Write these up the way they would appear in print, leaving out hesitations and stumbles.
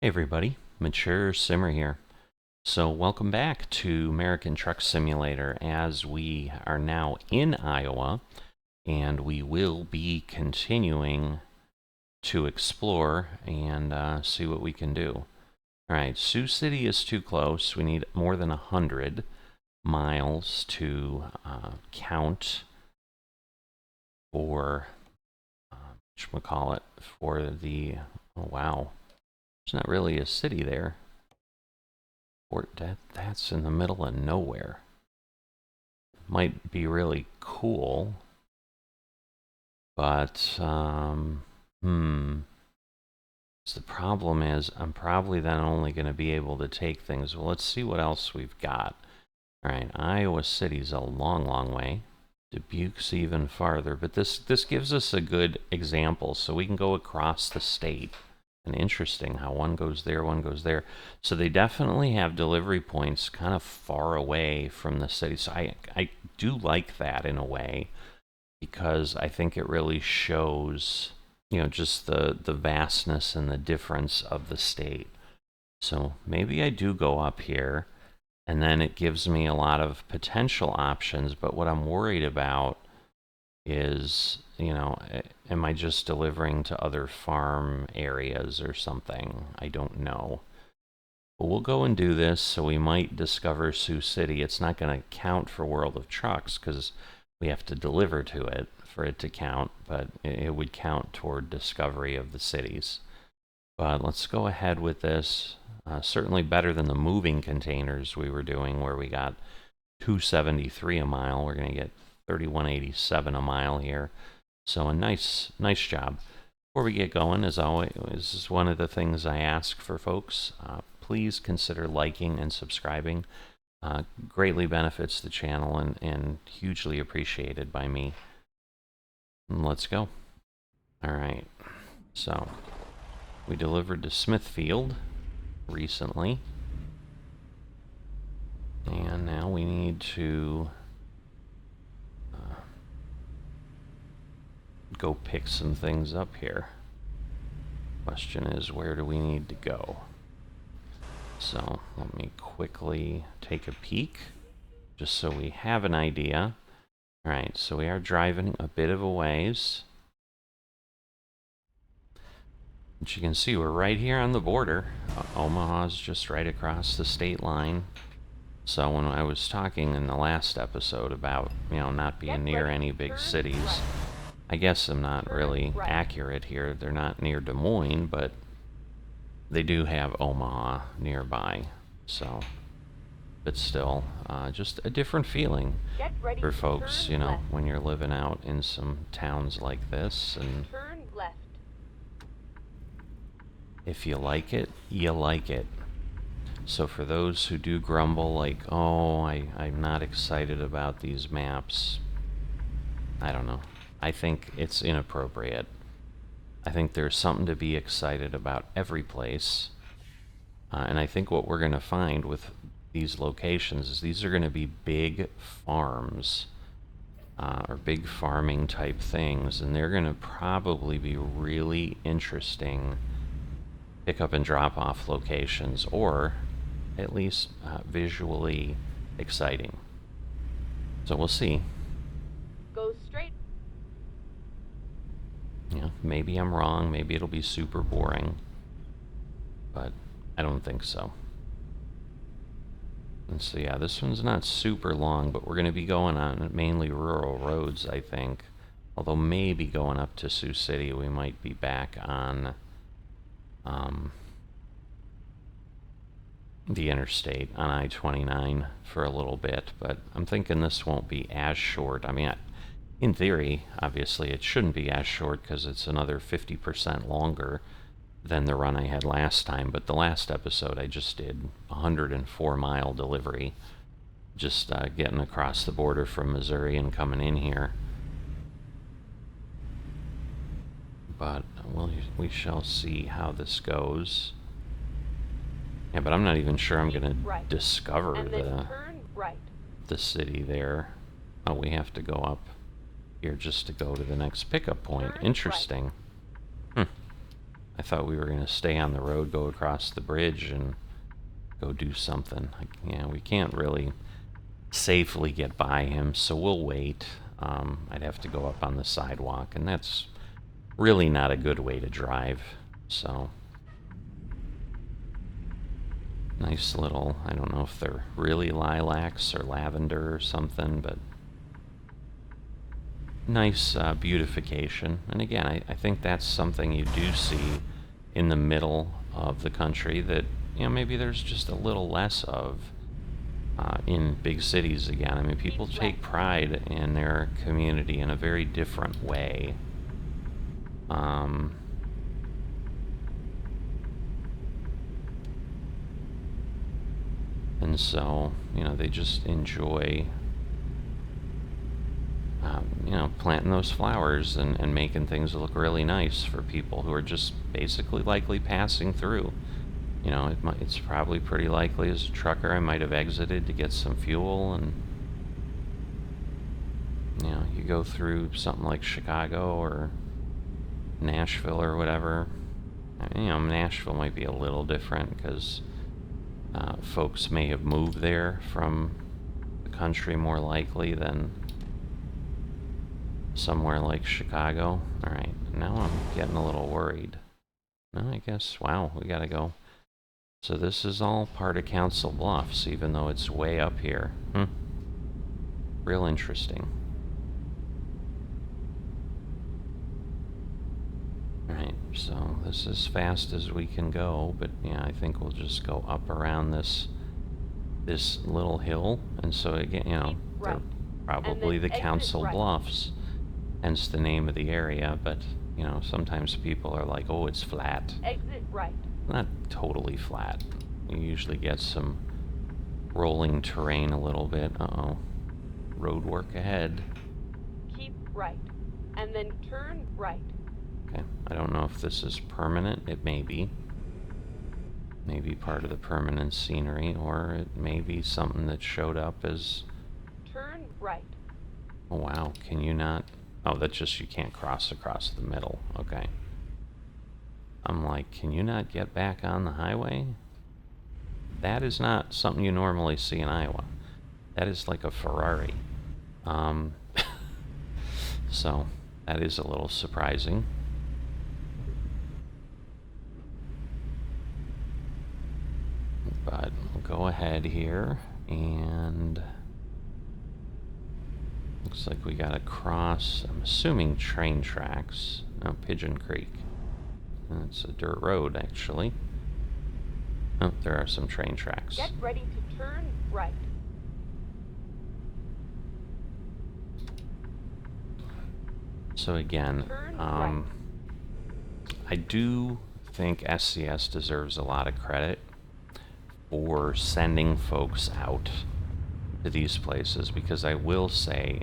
Hey everybody, Mature Simmer here. So welcome back to American Truck Simulator as we are now in Iowa and we will be continuing to explore and see what we can do. Alright, Sioux City is too close. We need more than 100 miles to count for, whatchamacallit, for the, oh wow, there's not really a city there. That's in the middle of nowhere. Might be really cool, but so the problem is I'm probably then only going to be able to take things. Well, let's see what else we've got. All right, Iowa City's a long way. Dubuque's even farther, but this gives us a good example, so we can go across the state. And interesting how one goes there, one goes there. So they definitely have delivery points kind of far away from the city. So I do like that in a way, because I think it really shows, just the vastness and the difference of the state. So maybe I do go up here, and then it gives me a lot of potential options. But what I'm worried about is, am I just delivering to other farm areas or something? I don't know. But we'll go and do this, so we might discover Sioux City. It's not going to count for World of Trucks because we have to deliver to it for it to count, but it would count toward discovery of the cities. But let's go ahead with this. Certainly better than the moving containers we were doing, where we got 273 a mile. We're going to get 3187 a mile here. So a nice job. Before we get going, as always, this is one of the things I ask for folks. Please consider liking and subscribing. Greatly benefits the channel and hugely appreciated by me. And let's go. All right. So we delivered to Smithfield recently. And now we need to go pick some things up here. Question is, where do we need to go? So let me quickly take a peek, just so we have an idea. All right, so we are driving a bit of a ways. But you can see we're right here on the border. Omaha's just right across the state line. So when I was talking in the last episode about, not being near any big cities, I guess I'm not really accurate here. They're not near Des Moines, but they do have Omaha nearby. So, but still, just a different feeling for folks, when you're living out in some towns like this. And if you like it, you like it. So for those who do grumble, like, oh, I'm not excited about these maps, I don't know. I think it's inappropriate. I think there's something to be excited about every place. And I think what we're going to find with these locations is these are going to be big farms, or big farming type things, and they're going to probably be really interesting pick-up and drop-off locations, or at least visually exciting. So we'll see. Go straight. Maybe I'm wrong. Maybe it'll be super boring. But I don't think so. And so yeah, this one's not super long, but we're going to be going on mainly rural roads, I think. Although maybe going up to Sioux City, we might be back on the interstate on I-29 for a little bit. But I'm thinking this won't be as short. I mean, in theory, obviously, it shouldn't be as short because it's another 50% longer than the run I had last time. But the last episode, I just did a 104-mile delivery, just getting across the border from Missouri and coming in here. But we shall see how this goes. Yeah, but I'm not even sure I'm going to discover the city there. Oh, we have to go up here just to go to the next pickup point. Interesting. I thought we were going to stay on the road, go across the bridge, and go do something. Yeah, we can't really safely get by him, so we'll wait. I'd have to go up on the sidewalk, and that's really not a good way to drive. So, nice little, I don't know if they're really lilacs or lavender or something, but nice beautification. And again, I think that's something you do see in the middle of the country that, maybe there's just a little less of in big cities again. I mean, people take pride in their community in a very different way. And so, they just enjoy, planting those flowers and making things look really nice for people who are just basically likely passing through. It's probably pretty likely as a trucker I might have exited to get some fuel, and you go through something like Chicago or Nashville or whatever. Nashville might be a little different because folks may have moved there from the country more likely than somewhere like Chicago. Alright, now I'm getting a little worried. No, I guess, wow, we gotta go. So this is all part of Council Bluffs, even though it's way up here. Real interesting. Alright, so this is as fast as we can go, but yeah, I think we'll just go up around this little hill, and so again, they're probably the Council Bluffs, hence the name of the area, but, sometimes people are like, oh, it's flat. Exit right. Not totally flat. You usually get some rolling terrain a little bit. Uh-oh. Road work ahead. Keep right. And then turn right. Okay. I don't know if this is permanent. It may be. Maybe part of the permanent scenery, or it may be something that showed up as... Turn right. Oh, wow. Can you not... Oh, that's just you can't cross across the middle. Okay. I'm like, can you not get back on the highway? That is not something you normally see in Iowa. That is like a Ferrari. So, that is a little surprising. But we'll go ahead here, and looks like we gotta cross, I'm assuming train tracks. No, Pigeon Creek. It's a dirt road, actually. Oh, there are some train tracks. Get ready to turn right. So again, Turn right. I do think SCS deserves a lot of credit for sending folks out to these places, because I will say,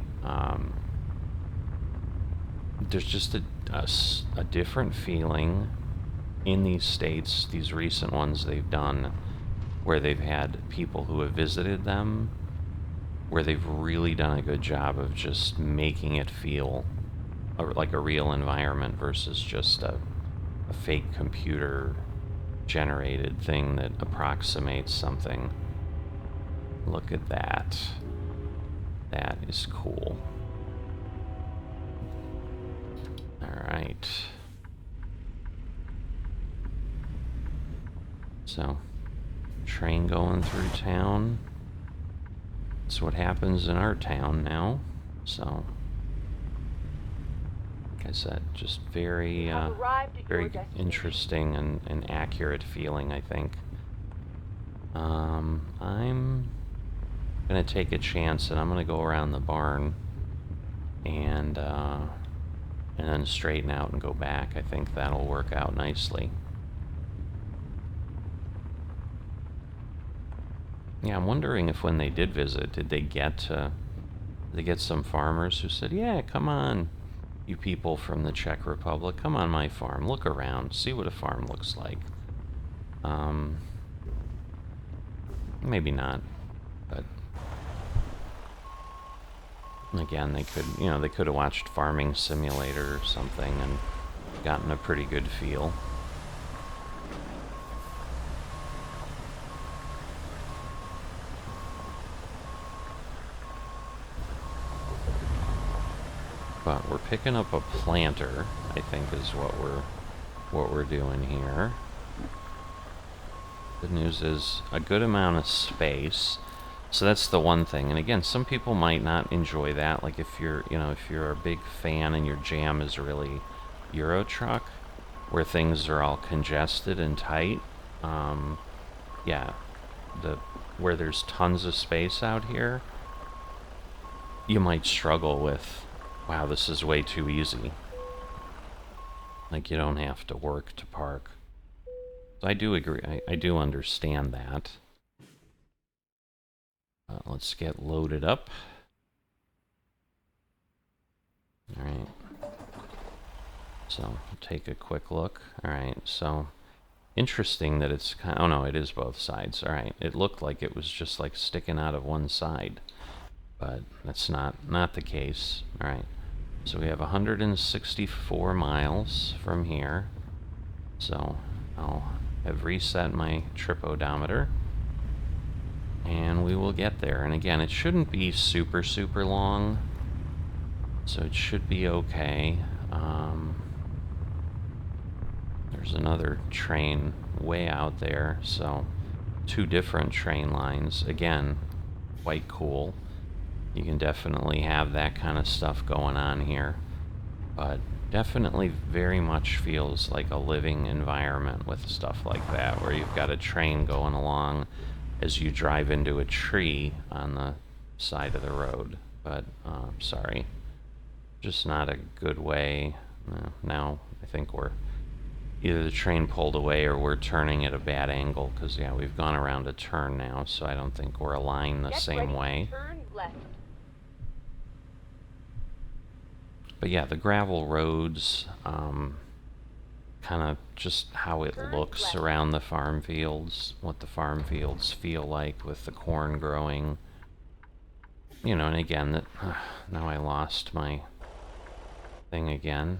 there's just a different feeling in these states, these recent ones they've done, where they've had people who have visited them, where they've really done a good job of just making it feel like a real environment versus just a fake computer generated thing that approximates something. Look at that. That is cool. Alright. So, train going through town. That's what happens in our town now. So, like I said, just very, very interesting and accurate feeling, I think. I'm gonna take a chance, and I'm gonna go around the barn and then straighten out and go back. I think that'll work out nicely. Yeah, I'm wondering if when they did visit, did they get some farmers who said, yeah, come on, you people from the Czech Republic, come on my farm, look around, see what a farm looks like. Maybe not, but again, they could have watched Farming Simulator or something and gotten a pretty good feel. but we're picking up a planter, I think is what we're doing here. Good news is a good amount of space. So that's the one thing. And again, some people might not enjoy that. Like if you're, if you're a big fan and your jam is really Euro Truck, where things are all congested and tight, yeah, where there's tons of space out here, you might struggle with, wow, this is way too easy. Like you don't have to work to park. So I do agree. I do understand that. Let's get loaded up. All right. So we'll take a quick look. All right. So interesting that it's kind of, oh no, it is both sides. All right. It looked like it was just like sticking out of one side, but that's not the case. All right. So we have 164 miles from here. So I'll have reset my trip odometer. And we will get there. And again, it shouldn't be super, super long. So it should be okay. There's another train way out there. So 2 different train lines. Again, quite cool. You can definitely have that kind of stuff going on here. But definitely very much feels like a living environment with stuff like that, where you've got a train going along as you drive into a tree on the side of the road. But, sorry, just not a good way. Now I think we're, either the train pulled away or we're turning at a bad angle, because, yeah, we've gone around a turn now, so I don't think we're aligned the same way. Turn left. But yeah, the gravel roads, kind of just how it looks around the farm fields, what the farm fields feel like with the corn growing. And again, that now I lost my thing again.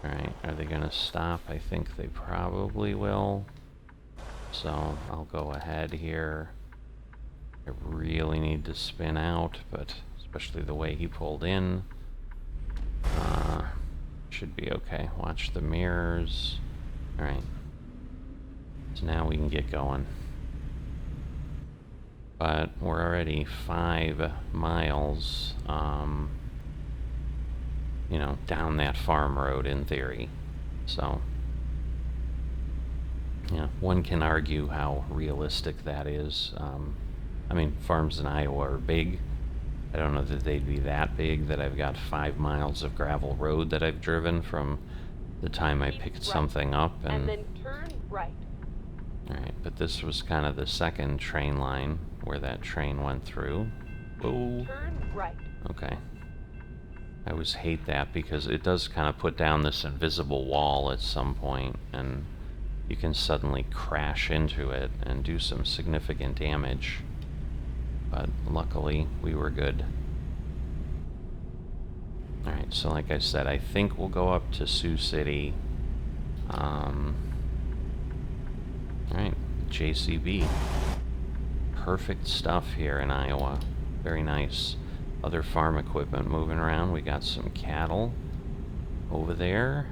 Alright, are they going to stop? I think they probably will. So I'll go ahead here. I really need to spin out, but especially the way he pulled in. Should be okay. Watch the mirrors. Alright. So now we can get going. But we're already 5 miles, down that farm road in theory. So, yeah, one can argue how realistic that is. I mean, farms in Iowa are big. I don't know that they'd be that big that I've got 5 miles of gravel road that I've driven from the time I picked something up. And then turn right. Alright, but this was kind of the second train line where that train went through. Whoa. Turn right. Okay. I always hate that because it does kind of put down this invisible wall at some point, and you can suddenly crash into it and do some significant damage. But luckily, we were good. Alright, so like I said, I think we'll go up to Sioux City. Alright, JCB. Perfect stuff here in Iowa. Very nice. Other farm equipment moving around. We got some cattle over there.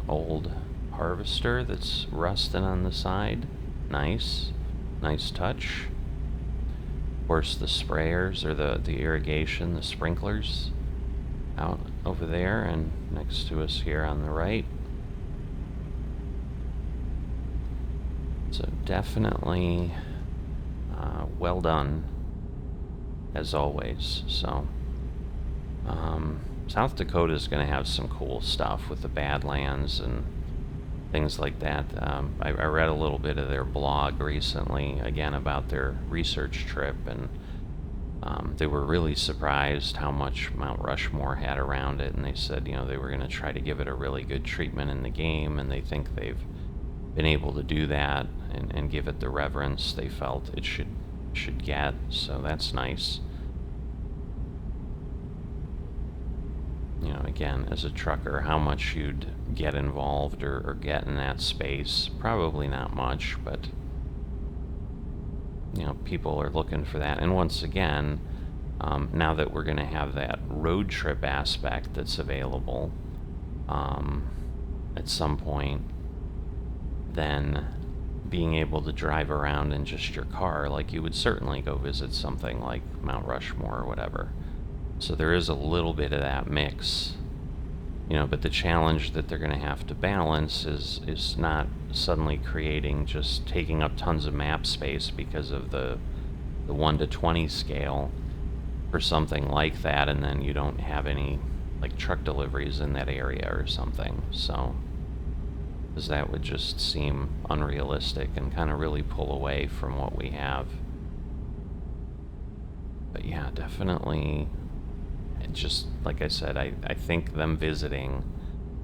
Old harvester that's rusting on the side. Nice. Nice touch. Of course, the sprayers, or the irrigation, the sprinklers out over there and next to us here on the right. So definitely well done, as always. So South Dakota is going to have some cool stuff with the Badlands and things like that. I read a little bit of their blog recently, again, about their research trip, and they were really surprised how much Mount Rushmore had around it, and they said, they were going to try to give it a really good treatment in the game, and they think they've been able to do that and give it the reverence they felt it should get, so that's nice. Again, as a trucker, how much you'd get involved or get in that space, probably not much, but people are looking for that. And once again, now that we're going to have that road trip aspect that's available at some point, then being able to drive around in just your car, like you would certainly go visit something like Mount Rushmore or whatever. So there is a little bit of that mix, but the challenge that they're going to have to balance is not suddenly just taking up tons of map space because of the 1 to 20 scale for something like that, and then you don't have any like truck deliveries in that area or something. So, because that would just seem unrealistic and kind of really pull away from what we have. But yeah, definitely, just like I said, I think them visiting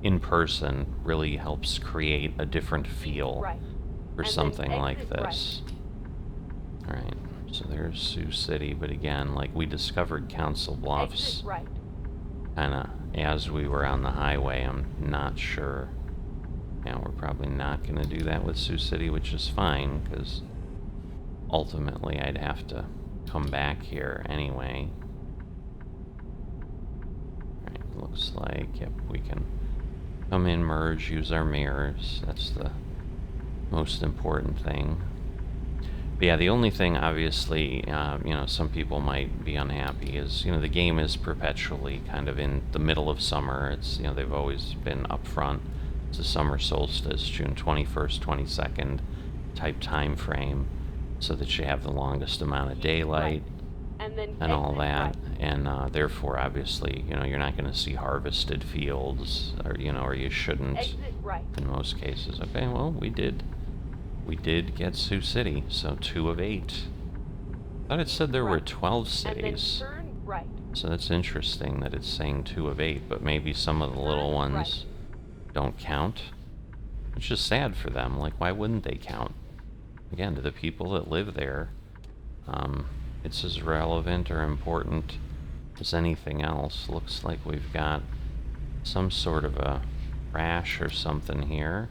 in person really helps create a different feel for something like this. Alright, so there's Sioux City, but again, like we discovered Council Bluffs kind of as we were on the highway. I'm not sure. Yeah, we're probably not going to do that with Sioux City, which is fine, because ultimately I'd have to come back here anyway. Alright, looks like, yep, we can come in, merge, use our mirrors. That's the most important thing. But yeah, the only thing, obviously, some people might be unhappy is, the game is perpetually kind of in the middle of summer. It's, they've always been up front. It's a summer solstice, June 21st, 22nd type time frame, so that you have the longest amount of daylight and all that. And therefore, obviously, you're not going to see harvested fields, or you shouldn't in most cases. Okay, well, we did get Sioux City, so 2 of 8. I thought it said there were 12 cities. So that's interesting that it's saying 2 of 8, but maybe some of the little ones don't count, which is sad for them. Like, why wouldn't they count? Again, to the people that live there, it's as relevant or important as anything else. Looks like we've got some sort of a crash or something here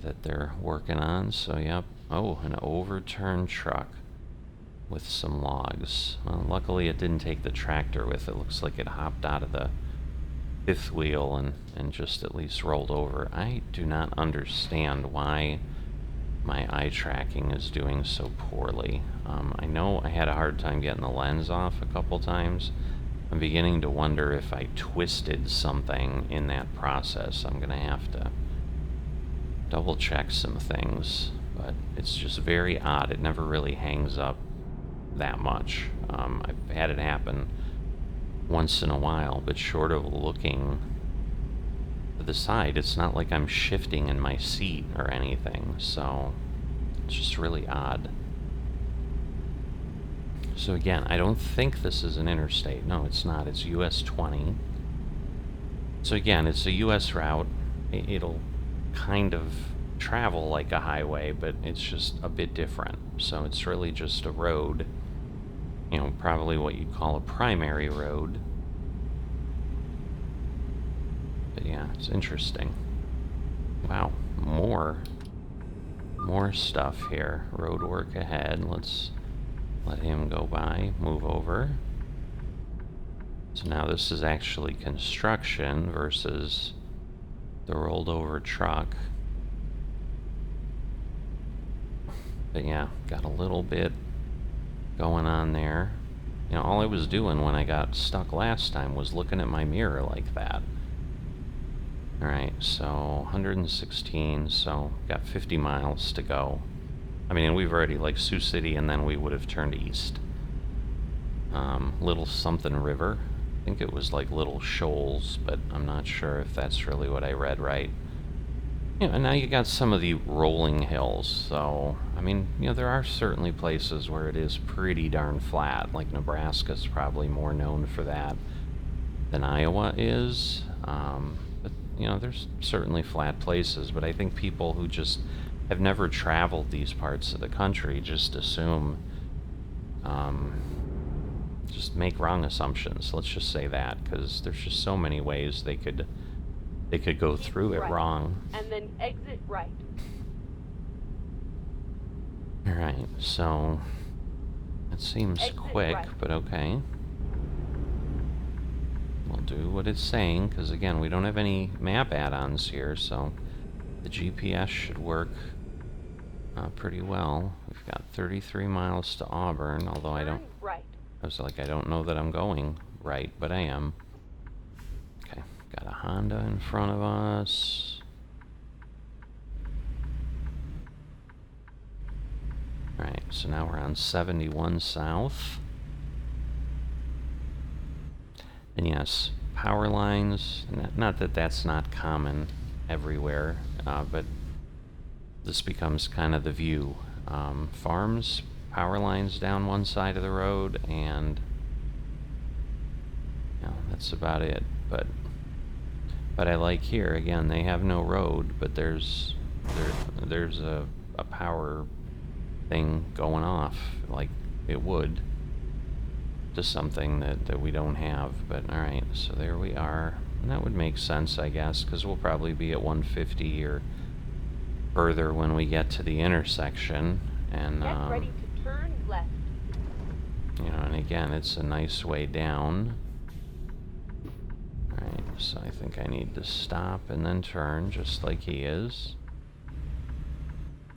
that they're working on. So, yep. Oh, an overturned truck with some logs. Well, luckily it didn't take the tractor with it. Looks like it hopped out of the fifth wheel and just at least rolled over. I do not understand why my eye tracking is doing so poorly. I know I had a hard time getting the lens off a couple times. I'm beginning to wonder if I twisted something in that process. I'm gonna have to double check some things, but it's just very odd. It never really hangs up that much. I've had it happen once in a while, but short of looking to the side, it's not like I'm shifting in my seat or anything, so it's just really odd. So again, I don't think this is an interstate. No, it's not. It's US 20. So again, it's a US route. It'll kind of travel like a highway, but it's just a bit different. So it's really just a road, probably what you'd call a primary road. But yeah, it's interesting. Wow, more stuff here. Road work ahead. Let's let him go by, move over. So now this is actually construction versus the rolled over truck. But yeah, got a little bit going on there. All I was doing when I got stuck last time was looking at my mirror like that. Alright, so 116, so got 50 miles to go. I mean, we've already, like, Sioux City, and then we would have turned east. Little something river. I think it was like Little Shoals, but I'm not sure if that's really what I read right. And now you got some of the rolling hills, so, I mean, there are certainly places where it is pretty darn flat, like Nebraska's probably more known for that than Iowa is, but, there's certainly flat places, but I think people who just have never traveled these parts of the country just assume, just make wrong assumptions, let's just say that, because there's just so many ways they could go through it wrong. And then exit right. Alright, so That seems Exit quick, right. but okay. We'll do what it's saying, because again, we don't have any map add-ons here, so the GPS should work pretty well. We've got 33 miles to Auburn, although I Turn right. was like, I don't know that I'm going right, but I am. Okay, got a Honda in front of us. Alright, so now we're on 71 South. And yes, power lines, not that that's not common everywhere, but this becomes kind of the view. Farms, power lines down one side of the road, and you know, that's about it. But I like here, again, they have no road, but there's a power thing going off, like it would, to something that we don't have. But alright, so there we are. And that would make sense, I guess, because we'll probably be at 150 or further when we get to the intersection. And Get ready to turn left. you know, and again, it's a nice way down. Alright, so I think I need to stop and then turn, just like he is.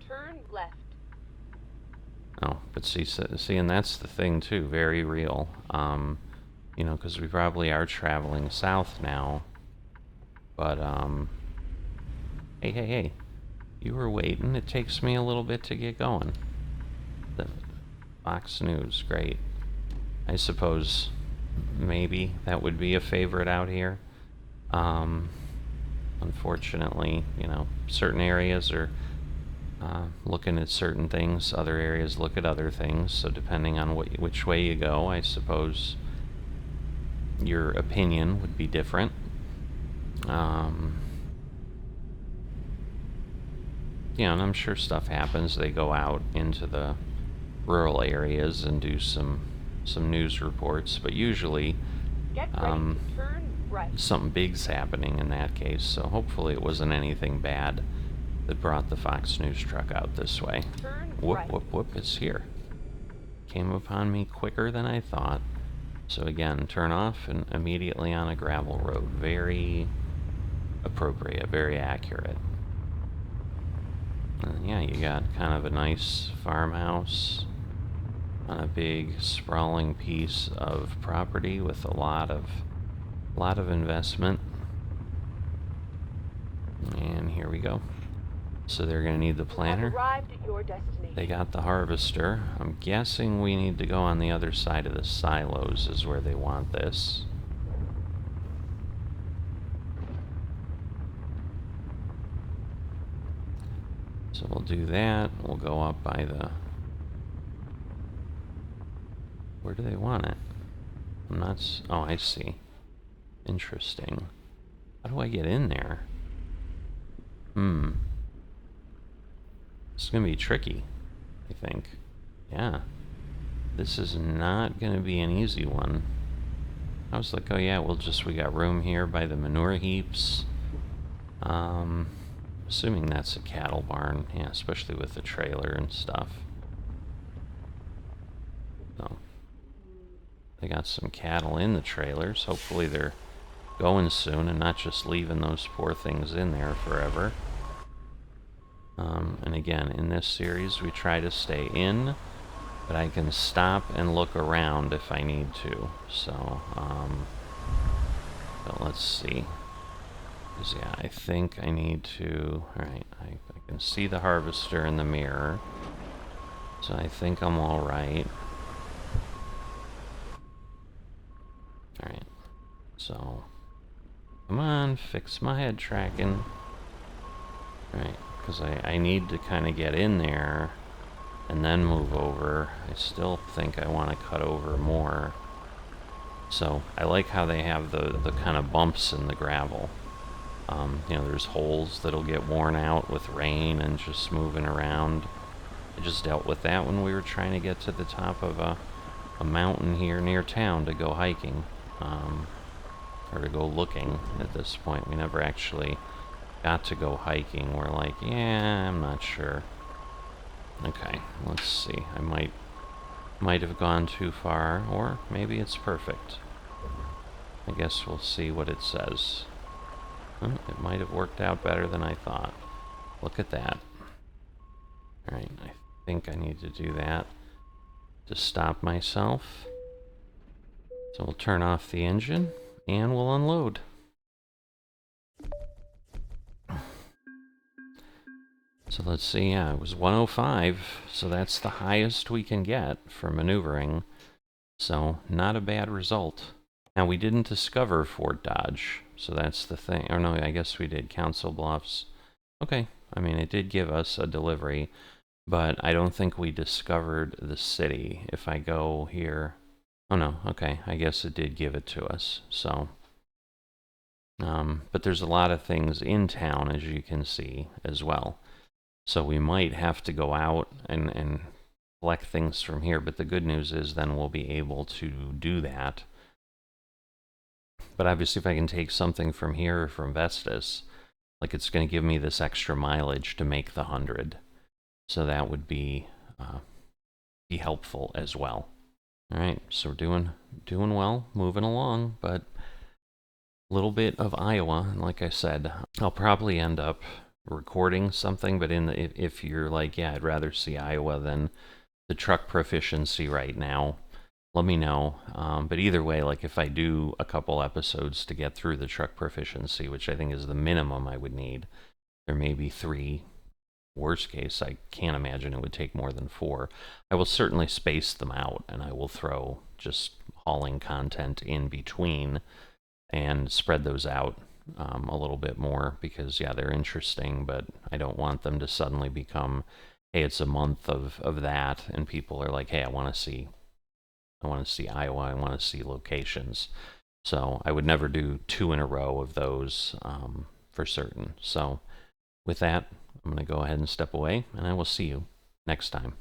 Turn left. Oh, but see, and that's the thing too, very real. You know, because we probably are traveling south now. But, hey, you were waiting. It takes me a little bit to get going. The Fox News, great. I suppose maybe that would be a favorite out here. Unfortunately, you know, certain areas are looking at certain things, other areas look at other things, so depending on which way you go, I suppose your opinion would be different. Yeah, and I'm sure stuff happens. They go out into the rural areas and do some news reports, but usually Get ready to turn right. something big's happening in that case, so hopefully it wasn't anything bad that brought the Fox News truck out this way. Turn Whoop, right. whoop, whoop, it's here. Came upon me quicker than I thought. So again, turn off and immediately on a gravel road. Very appropriate, very accurate. And yeah, you got kind of a nice farmhouse on a big sprawling piece of property with a lot of investment. And here we go. So they're going to need the planter. Have arrived at your destination. They got the harvester. I'm guessing we need to go on the other side of the silos is where they want this. So we'll do that. We'll go up by the... Where do they want it? I'm not... Oh, I see. Interesting. How do I get in there? It's gonna be tricky, I think. Yeah. This is not gonna be an easy one. I was like, oh yeah, we got room here by the manure heaps. Assuming that's a cattle barn, yeah, especially with the trailer and stuff. So, they got some cattle in the trailers. Hopefully they're going soon and not just leaving those poor things in there forever. And again, in this series, we try to stay in, but I can stop and look around if I need to. So, but let's see. 'Cause, yeah, I think I need to... Alright, I can see the harvester in the mirror. So I think I'm alright. Alright, so... Come on, fix my head tracking. Alright, because I need to kind of get in there and then move over. I still think I want to cut over more. So I like how they have the kind of bumps in the gravel. You know, there's holes that'll get worn out with rain and just moving around. I just dealt with that when we were trying to get to the top of a mountain here near town to go hiking. Or to go looking at this point. We never actually got to go hiking. We're like, yeah, I'm not sure. Okay, let's see. I might might have gone too far, or maybe it's perfect. I guess we'll see what it says. It might have worked out better than I thought. Look at that. Alright, I think I need to do that to stop myself. So we'll turn off the engine, and we'll unload. So let's see, yeah, it was 105, so that's the highest we can get for maneuvering. So not a bad result. Now we didn't discover Fort Dodge, so that's the thing. Or no, I guess we did. Council Bluffs. Okay, I mean, it did give us a delivery, but I don't think we discovered the city. If I go here... Oh no, okay, I guess it did give it to us, so... but there's a lot of things in town, as you can see, as well. So we might have to go out and collect things from here, but the good news is then we'll be able to do that. But obviously if I can take something from here or from Vestas, like it's going to give me this extra mileage to make the 100. So that would be helpful as well. All right, so we're doing well, moving along, but a little bit of Iowa, and like I said, I'll probably end up recording something, but if you're like, yeah, I'd rather see Iowa than the truck proficiency right now, let me know. But either way, like if I do a couple episodes to get through the truck proficiency, which I think is the minimum I would need, there may be 3. Worst case, I can't imagine it would take more than 4. I will certainly space them out, and I will throw just hauling content in between and spread those out a little bit more, because yeah, they're interesting, but I don't want them to suddenly become, hey, it's a month of that, and people are like, hey, I want to see Iowa, I want to see locations. So I would never do 2 in a row of those for certain. So with that, I'm going to go ahead and step away, and I will see you next time.